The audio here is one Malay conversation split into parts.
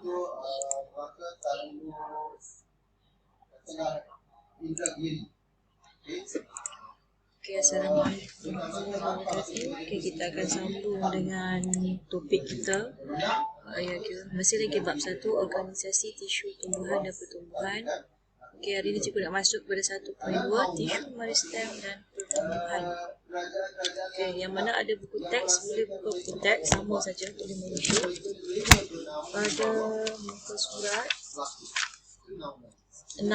Okay, Assalamualaikum warahmatullahi wabarakatuh. Okay, kita akan sambung dengan topik kita. Masih lagi bab 1, organisasi tisu tumbuhan dan pertumbuhan. Okay, hari ini cikgu nak masuk pada 1.2, tisu meristem dan pertumbuhan. Okay, yang mana ada buku teks, boleh buka buku teks, sama saja, boleh merujuk pada muka surat 6.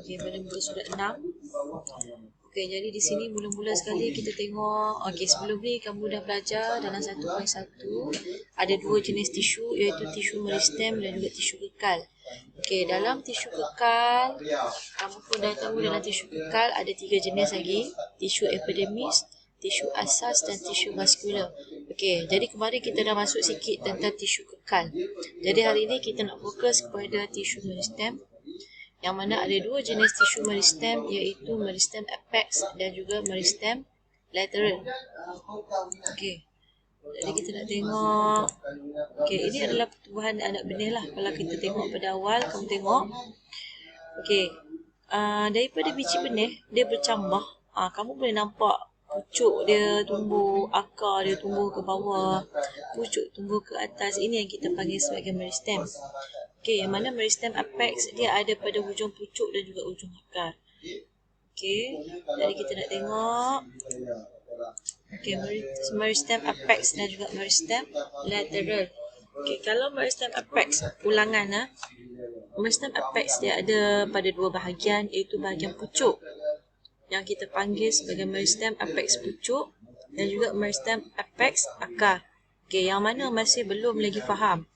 Okay, pada muka surat 6. Okay, jadi di sini mula-mula sekali kita tengok, okay, sebelum ni kamu dah belajar dalam 1.1 ada dua jenis tisu, iaitu tisu meristem dan juga tisu kekal. Okay, dalam tisu kekal, kamu pun dah tahu dalam tisu kekal ada 3 jenis lagi, tisu epidermis, tisu asas dan tisu vaskular. Okay, jadi kemarin kita dah masuk sikit tentang tisu kekal. Jadi hari ini kita nak fokus kepada tisu meristem, yang mana ada 2 jenis tisu meristem, iaitu meristem apex dan juga meristem lateral. Okey. Jadi kita nak tengok. Okey, ini adalah pertumbuhan anak benih lah. Kalau kita tengok pada awal, kamu tengok. Okey. Daripada biji benih, dia bercambah. Kamu boleh nampak pucuk dia tumbuh, akar dia tumbuh ke bawah, pucuk tumbuh ke atas. Ini yang kita panggil sebagai meristem. Okey, yang mana meristem apex dia ada pada hujung pucuk dan juga hujung akar. Okey, jadi kita nak tengok. Okey, meristem apex dan juga meristem lateral. Okey, kalau meristem apex ulangan meristem apex dia ada pada 2 bahagian, iaitu bahagian pucuk yang kita panggil sebagai meristem apex pucuk dan juga meristem apex akar. Okey, yang mana masih belum lagi faham.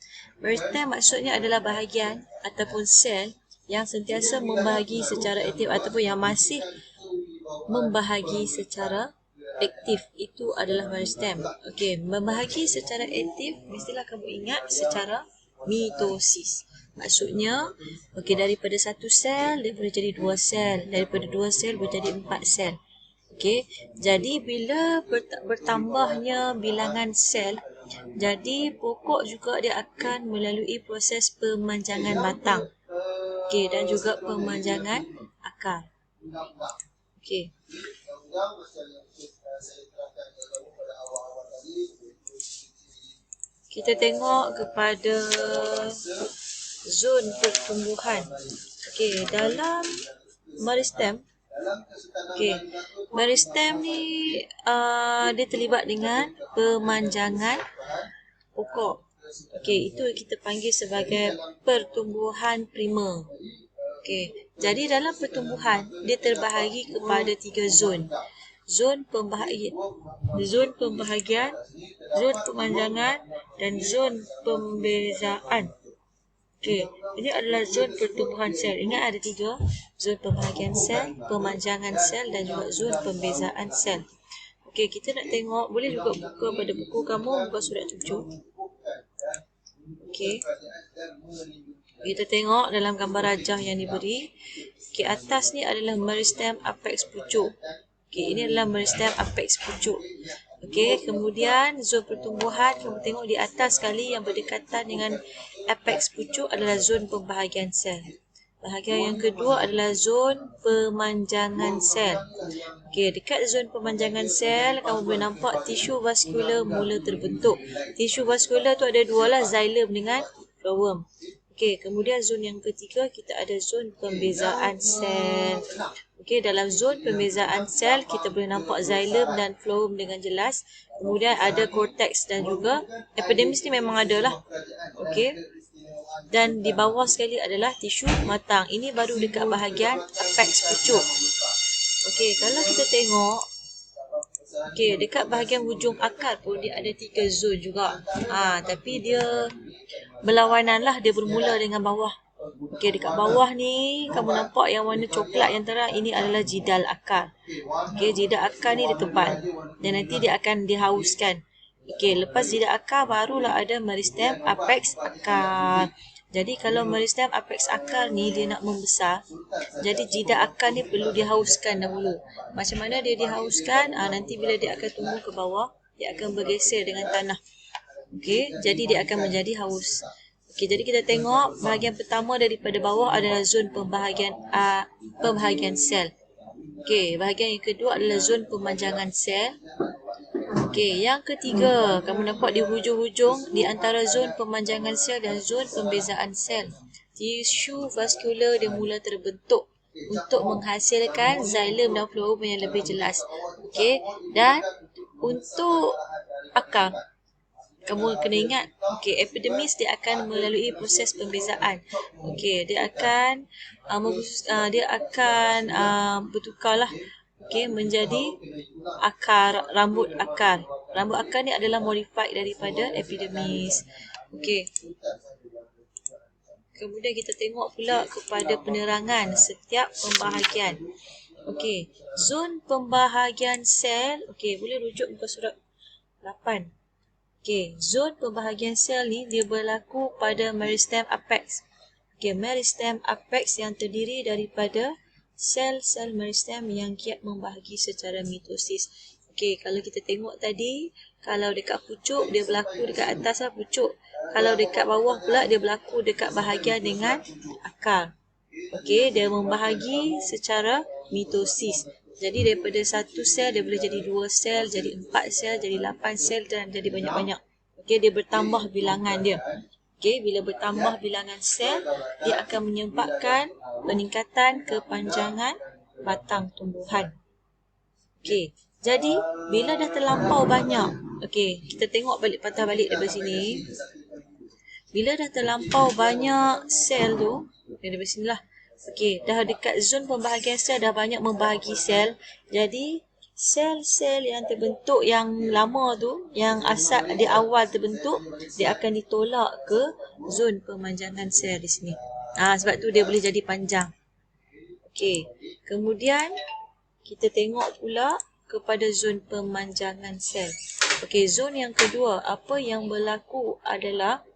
Meristem maksudnya adalah bahagian ataupun sel yang sentiasa membahagi secara aktif ataupun yang masih membahagi secara aktif. Itu adalah meristem. Okey, membahagi secara aktif mestilah kamu ingat secara mitosis. Maksudnya, okey, daripada 1 sel dia boleh jadi 2 sel, daripada 2 sel boleh jadi 4 sel. Okey, jadi bila bertambahnya bilangan sel, jadi pokok juga dia akan melalui proses pemanjangan batang. Okey, dan juga pemanjangan akar. Okey. Kita tengok kepada zon pertumbuhan. Okey, dalam meristem, okey, meristem ni dia terlibat dengan pemanjangan pokok. Okey, itu kita panggil sebagai pertumbuhan primer. Okey, jadi dalam pertumbuhan dia terbahagi kepada 3 zon. Zon pembahagian, zon pemanjangan dan zon pembezaan. Okey, ini adalah zon pertumbuhan sel. Ingat ada 3, zon pembahagian sel, pemanjangan sel dan juga zon pembezaan sel. Okey, kita nak tengok, boleh juga buka pada buku kamu, buka surat 7. Okey. Kita tengok dalam gambar rajah yang diberi. Okey, atas ni adalah meristem apex pucuk. Okey, ini adalah meristem apex pucuk. Okey, kemudian zon pertumbuhan, kamu tengok di atas sekali yang berdekatan dengan apex pucuk adalah zon pembahagian sel. Bahagian yang kedua adalah zon pemanjangan sel. Okey, dekat zon pemanjangan sel, kamu boleh nampak tisu vaskular mula terbentuk. Tisu vaskular tu ada 2 lah, xylem dengan phloem. Okey, kemudian zon yang ketiga kita ada zon pembezaan sel. Okey, dalam zon pembezaan sel kita boleh nampak xylem dan phloem dengan jelas. Kemudian ada cortex dan juga epidermis ni memang ada lah. Okey. Dan di bawah sekali adalah tisu matang. Ini baru dekat bahagian apex pucuk. Okey, kalau kita tengok, okey, dekat bahagian hujung akar pun dia ada 3 zon juga. Tapi dia berlawanan lah, dia bermula dengan bawah. Okey, dekat bawah ni kamu nampak yang warna coklat yang terang, ini adalah jidal akar. Okey, jidal akar ni dia tebal dan nanti dia akan dihauskan. Okey, lepas jidal akar barulah ada meristem apex akar. Jadi kalau meristem apex akar ni dia nak membesar, jadi jidal akar ni perlu dihauskan dahulu. Macam mana dia dihauskan? Nanti bila dia akan tumbuh ke bawah, dia akan bergeser dengan tanah. Okey, jadi dia akan menjadi haus. Okey, jadi kita tengok bahagian pertama daripada bawah adalah zon pembahagian sel. Okey, bahagian yang kedua adalah zon pemanjangan sel. Okey, yang ketiga, kamu nampak di hujung-hujung di antara zon pemanjangan sel dan zon pembezaan sel. Tisu vaskular dia mula terbentuk untuk menghasilkan xilem dan floema yang lebih jelas. Okey, dan untuk akar, kamu kena ingat, okey, epidermis dia akan melalui proses pembezaan. Okey, dia akan bertukarlah, okey, menjadi akar, rambut akar. Rambut akar ni adalah modified daripada epidermis. Okey. Kemudian kita tengok pula kepada penerangan setiap pembahagian. Okey, zon pembahagian sel, okey, boleh rujuk muka surat 8. Okey, zon pembahagian sel ni dia berlaku pada meristem apex. Okey, meristem apex yang terdiri daripada sel-sel meristem yang giat membahagi secara mitosis. Okey, kalau kita tengok tadi, kalau dekat pucuk dia berlaku dekat atas lah pucuk. Kalau dekat bawah pula dia berlaku dekat bahagian dengan akar. Okey, dia membahagi secara mitosis. Jadi daripada satu sel dia boleh jadi 2 sel, jadi 4 sel, jadi 8 sel dan jadi banyak-banyak. Okey, dia bertambah bilangan dia. Okey, bila bertambah bilangan sel, dia akan menyebabkan peningkatan kepanjangan batang tumbuhan. Okey, jadi bila dah terlampau banyak, okey, kita tengok patah balik daripada sini. Bila dah terlampau banyak sel tu, daripada sinilah. Okey, dah dekat zon pembahagian sel, dah banyak membahagi sel. Jadi, sel-sel yang terbentuk yang lama tu, yang asal di awal terbentuk, dia akan ditolak ke zon pemanjangan sel di sini. Sebab tu dia boleh jadi panjang. Okey, kemudian kita tengok pula kepada zon pemanjangan sel. Okey, zon yang kedua, apa yang berlaku adalah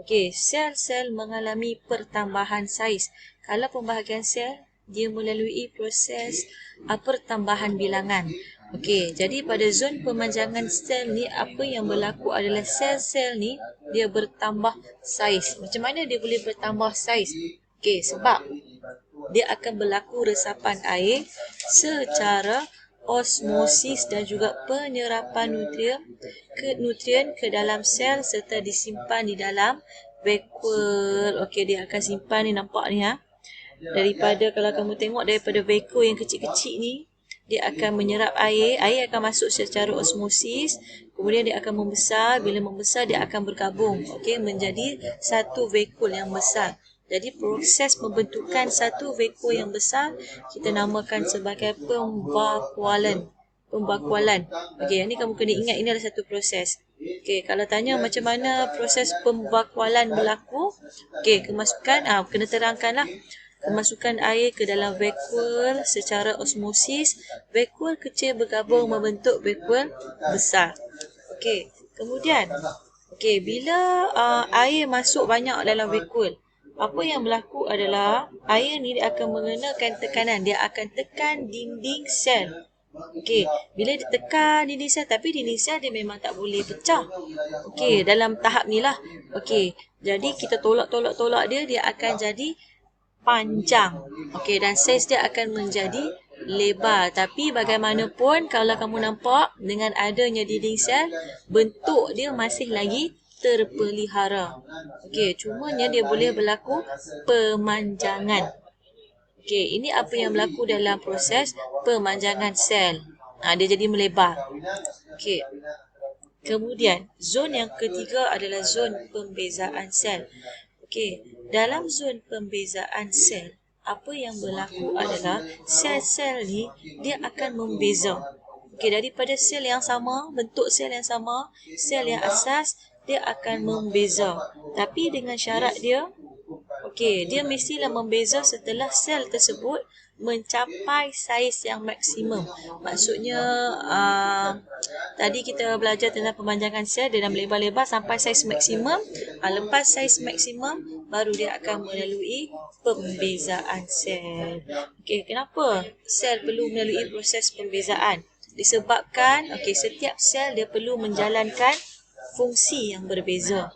okey, sel-sel mengalami pertambahan saiz. Kalau pembahagian sel, dia melalui proses pertambahan bilangan. Okey, jadi pada zon pemanjangan sel ni, apa yang berlaku adalah sel-sel ni, dia bertambah saiz. Macam mana dia boleh bertambah saiz? Okey, sebab dia akan berlaku resapan air secara osmosis dan juga penyerapan nutrien ke dalam sel serta disimpan di dalam vakuole. Okey, dia akan simpan ni, nampak ni Daripada kalau kamu tengok daripada vakuole yang kecil-kecil ni, dia akan menyerap air akan masuk secara osmosis, kemudian dia akan membesar, bila membesar dia akan bergabung, okey, menjadi satu vakuole yang besar. Jadi proses pembentukan satu vakuole yang besar kita namakan sebagai pembakualan. Okey, yang ni kamu kena ingat, ini adalah satu proses. Okey, kalau tanya macam mana proses pembakualan berlaku, okey, kena terangkanlah. Kemasukan air ke dalam vakuole secara osmosis, vakuole kecil bergabung membentuk vakuole besar. Okey, kemudian bila air masuk banyak dalam vakuole, apa yang berlaku adalah air ni dia akan mengenakan tekanan, dia akan tekan dinding sel. Okey, bila ditekan dinding sel, tapi dinding sel dia memang tak boleh pecah. Okey, dalam tahap ni lah. Okey, jadi kita tolak dia akan jadi panjang. Okey, dan saiz dia akan menjadi lebar. Tapi bagaimanapun, kalau kamu nampak dengan adanya dinding sel, bentuk dia masih lagi terpelihara. Okey, cumanya dia boleh berlaku pemanjangan. Okey, ini apa yang berlaku dalam proses pemanjangan sel. Dia jadi melebar. Okey. Kemudian, zon yang ketiga adalah zon pembezaan sel. Okey, dalam zon pembezaan sel, apa yang berlaku adalah sel-sel ni dia akan membeza. Okey, daripada sel yang sama, bentuk sel yang sama, sel yang asas, dia akan membeza. Tapi dengan syarat dia, okey, dia mestilah membeza setelah sel tersebut mencapai saiz yang maksimum. Maksudnya tadi kita belajar tentang pemanjangan sel, dia dah melebar-lebar sampai saiz maksimum. Lepas saiz maksimum baru dia akan melalui pembezaan sel. Okey, kenapa sel perlu melalui proses pembezaan? Disebabkan setiap sel dia perlu menjalankan fungsi yang berbeza.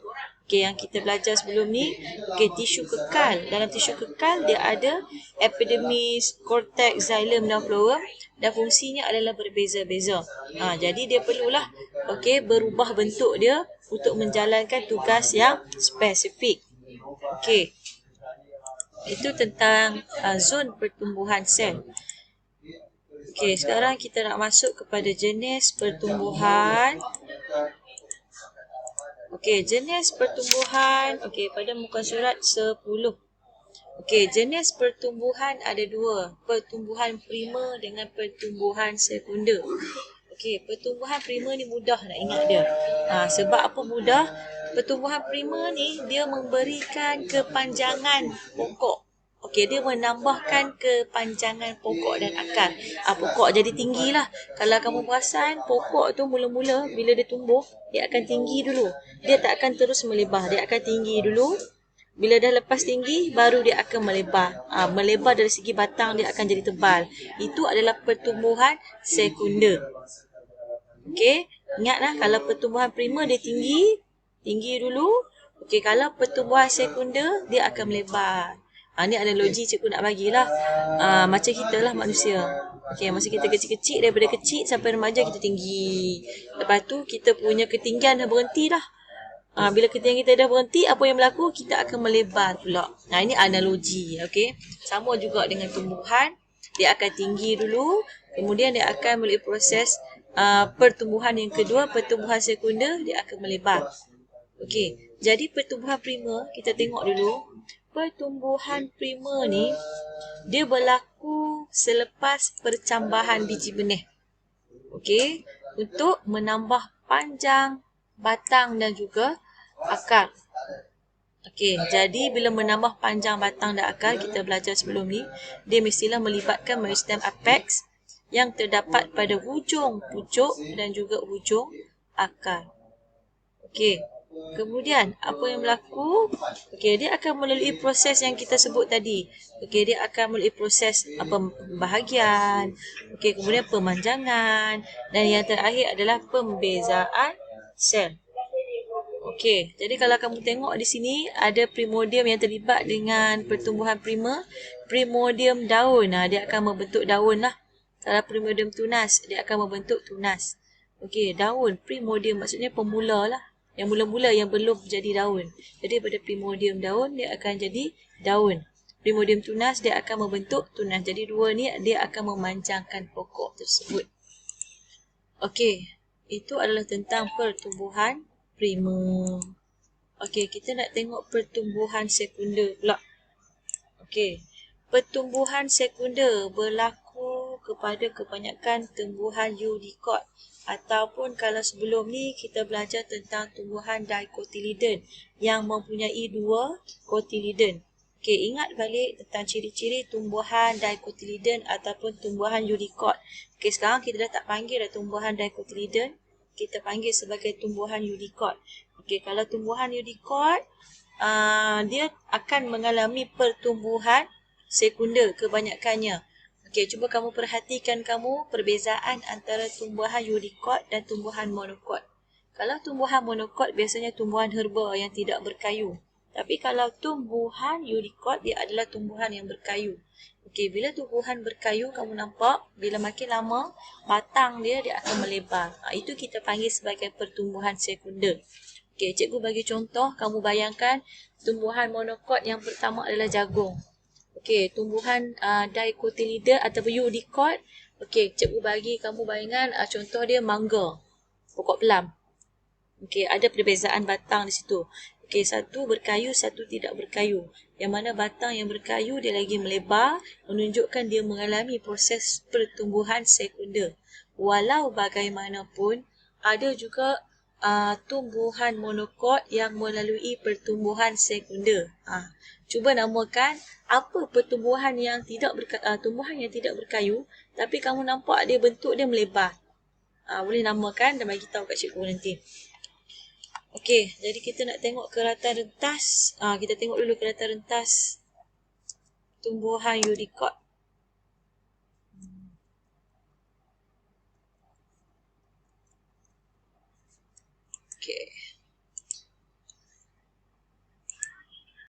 Okey, yang kita belajar sebelum ni. Okey, tisu kekal. Dalam tisu kekal dia ada epidermis, cortex, xylem dan phloem dan fungsinya adalah berbeza-beza. Jadi dia perlulah berubah bentuk dia untuk menjalankan tugas yang spesifik. Okey. Itu tentang zon pertumbuhan sel. Okey, sekarang kita nak masuk kepada jenis pertumbuhan. Okey, jenis pertumbuhan. Okey, pada muka surat 10. Okey, jenis pertumbuhan ada dua. Pertumbuhan primer dengan pertumbuhan sekunder. Okey, pertumbuhan primer ni mudah nak ingat dia. Sebab apa mudah? Pertumbuhan primer ni dia memberikan kepanjangan pokok. Okey, dia menambahkan kepanjangan pokok dan akar. Pokok jadi tinggilah. Kalau kamu perasan, pokok tu mula-mula bila dia tumbuh, dia akan tinggi dulu. Dia tak akan terus melebar. Dia akan tinggi dulu. Bila dah lepas tinggi, baru dia akan melebar. Melebar dari segi batang, dia akan jadi tebal. Itu adalah pertumbuhan sekunder. Okey, ingatlah kalau pertumbuhan primer dia tinggi dulu. Okey, kalau pertumbuhan sekunder, dia akan melebar. Ni analogi cikgu nak bagilah. Macam kita lah manusia. Okey, masa kita kecil-kecil, daripada kecil sampai remaja kita tinggi. Lepas tu kita punya ketinggian dah berhenti dah. Bila ketinggian kita dah berhenti, apa yang berlaku? Kita akan melebar pula. Ini analogi. Okey, sama juga dengan tumbuhan. Dia akan tinggi dulu, kemudian dia akan melalui proses pertumbuhan yang kedua, pertumbuhan sekunder, dia akan melebar. Okey, jadi pertumbuhan primer, kita tengok dulu. Pertumbuhan primer ni, dia berlaku selepas percambahan biji benih. Okey, untuk menambah panjang batang dan juga akar. Okey, jadi bila menambah panjang batang dan akar, kita belajar sebelum ni, dia mestilah melibatkan meristem apex yang terdapat pada hujung pucuk dan juga hujung akar. Okey, kemudian apa yang berlaku? Okey, dia akan melalui proses yang kita sebut tadi. Okey, dia akan melalui proses pembahagian. Okey, kemudian pemanjangan dan yang terakhir adalah pembezaan sel. Okey, jadi kalau kamu tengok di sini ada primordium yang terlibat dengan pertumbuhan primer. Primordium daun, dia akan membentuk daun lah. Kalau primordium tunas, dia akan membentuk tunas. Okey, daun, primordium maksudnya pemula lah. Yang mula-mula yang belum jadi daun. Jadi pada primordium daun, dia akan jadi daun. Primordium tunas, dia akan membentuk tunas. Jadi dua ni, dia akan memanjangkan pokok tersebut. Okey, itu adalah tentang pertumbuhan primer. Okey, kita nak tengok pertumbuhan sekunder pula. Okey, pertumbuhan sekunder berlaku kepada kebanyakan tumbuhan eudikot. Ataupun kalau sebelum ni kita belajar tentang tumbuhan dicotyledon yang mempunyai dua cotyledon. Okey, ingat balik tentang ciri-ciri tumbuhan dicotyledon ataupun tumbuhan eudikot. Okey, sekarang kita dah tak panggil dah tumbuhan dicotyledon. Kita panggil sebagai tumbuhan eudikot. Okey, kalau tumbuhan eudikot, dia akan mengalami pertumbuhan sekunder kebanyakannya. Okey, cuba kamu perhatikan perbezaan antara tumbuhan eudikot dan tumbuhan monokot. Kalau tumbuhan monokot biasanya tumbuhan herba yang tidak berkayu. Tapi kalau tumbuhan eudikot, dia adalah tumbuhan yang berkayu. Okey, bila tumbuhan berkayu, kamu nampak bila makin lama batang dia akan melebar. Itu kita panggil sebagai pertumbuhan sekunder. Okey, cikgu bagi contoh, kamu bayangkan tumbuhan monokot yang pertama adalah jagung. Okey, tumbuhan dicotyledon ataupun eudikot. Okey, cikgu bagi kamu bayangan contoh dia mangga, pokok pelam. Okey, ada perbezaan batang di situ. Okey, satu berkayu, satu tidak berkayu. Yang mana batang yang berkayu dia lagi melebar, menunjukkan dia mengalami proses pertumbuhan sekunder. Walau bagaimanapun, ada juga tumbuhan monokot yang melalui pertumbuhan sekunder. Cuba namakan apa pertumbuhan yang tidak tumbuhan yang tidak berkayu, tapi kamu nampak dia bentuk dia melebar. Boleh namakan dan bagi tahu kat cikgu nanti. Okey, jadi kita nak tengok keratan rentas. Kita tengok dulu keratan rentas tumbuhan eudikot. Okey.